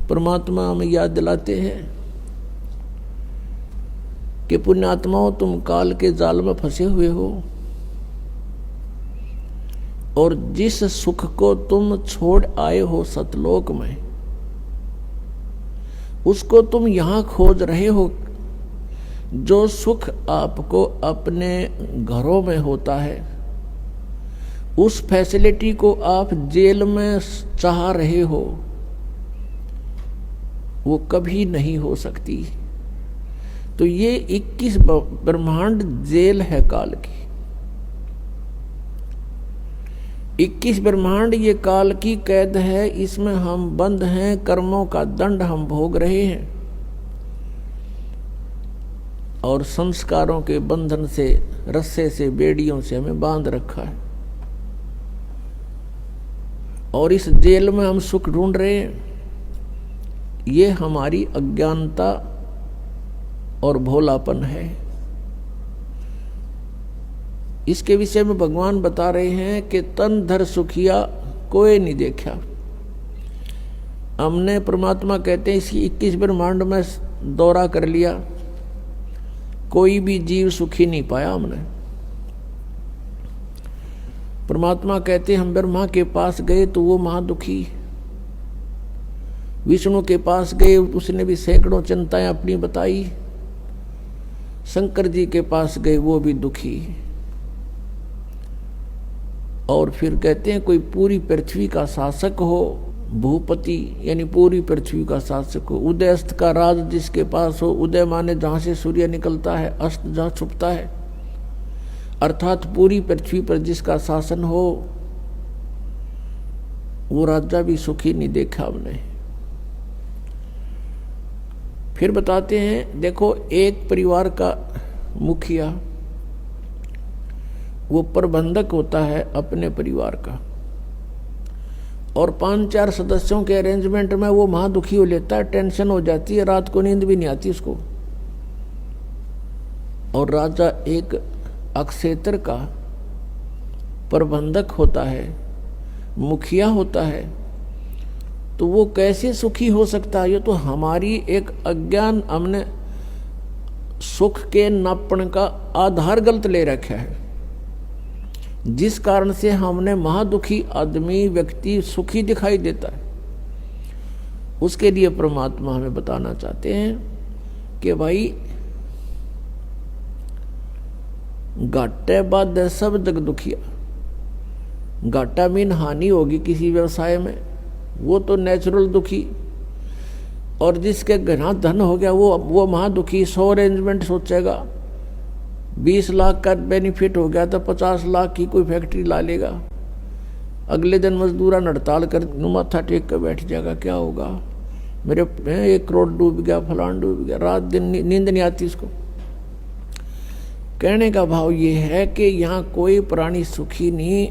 परमात्मा हमें याद दिलाते हैं कि पुण्यात्माओं, तुम काल के जाल में फंसे हुए हो और जिस सुख को तुम छोड़ आए हो सतलोक में, उसको तुम यहां खोज रहे हो। जो सुख आपको अपने घरों में होता है, उस फैसिलिटी को आप जेल में चाह रहे हो, वो कभी नहीं हो सकती। तो ये 21 ब्रह्मांड जेल है काल की। 21 ब्रह्मांड ये काल की कैद है, इसमें हम बंद हैं, कर्मों का दंड हम भोग रहे हैं और संस्कारों के बंधन से, रस्से से, बेड़ियों से हमें बांध रखा है और इस जेल में हम सुख ढूंढ रहे हैं। ये हमारी अज्ञानता और भोलापन है। इसके विषय में भगवान बता रहे हैं कि तन धर सुखिया कोई नहीं देखा। हमने, परमात्मा कहते हैं, इसकी 21 ब्रह्मांड में दौरा कर लिया, कोई भी जीव सुखी नहीं पाया हमने। परमात्मा कहते हम ब्रह्मा के पास गए तो वो महादुखी, विष्णु के पास गए उसने भी सैकड़ों चिंताएं अपनी बताई, शंकर जी के पास गए वो भी दुखी। और फिर कहते हैं कोई पूरी पृथ्वी का शासक हो, भूपति यानी पूरी पृथ्वी का शासक हो, उदय अस्त का राज जिसके पास हो, उदय माने जहां से सूर्य निकलता है, अस्त जहां छुपता है, अर्थात पूरी पृथ्वी पर जिसका शासन हो, वो राजा भी सुखी नहीं देखा हमने। फिर बताते हैं, देखो एक परिवार का मुखिया वो प्रबंधक होता है अपने परिवार का, और 5-4 सदस्यों के अरेंजमेंट में वो महादुखी हो लेता है, टेंशन हो जाती है, रात को नींद भी नहीं आती उसको। और राजा एक अक्षेत्र का प्रबंधक होता है, मुखिया होता है, तो वो कैसे सुखी हो सकता है? ये तो हमारी एक अज्ञान, हमने सुख के नापण का आधार गलत ले रखा है, जिस कारण से हमने महादुखी आदमी, व्यक्ति सुखी दिखाई देता है। उसके लिए परमात्मा हमें बताना चाहते हैं कि भाई घाटे बाद सब जग दुखिया। घाटा मीन हानि होगी किसी व्यवसाय में, वो तो नेचुरल दुखी, और जिसके घना धन हो गया वो महादुखी। 100 अरेंजमेंट सोचेगा, 20 लाख का बेनिफिट हो गया तो 50 लाख की कोई फैक्ट्री ला लेगा, अगले दिन मजदूरा हड़ताल कर माथा टेक कर बैठ जाएगा, क्या होगा, मेरे 1 करोड़ डूब गया, फलान डूब गया, रात दिन नींद नहीं आती इसको। कहने का भाव ये है कि यहाँ कोई प्राणी सुखी नहीं,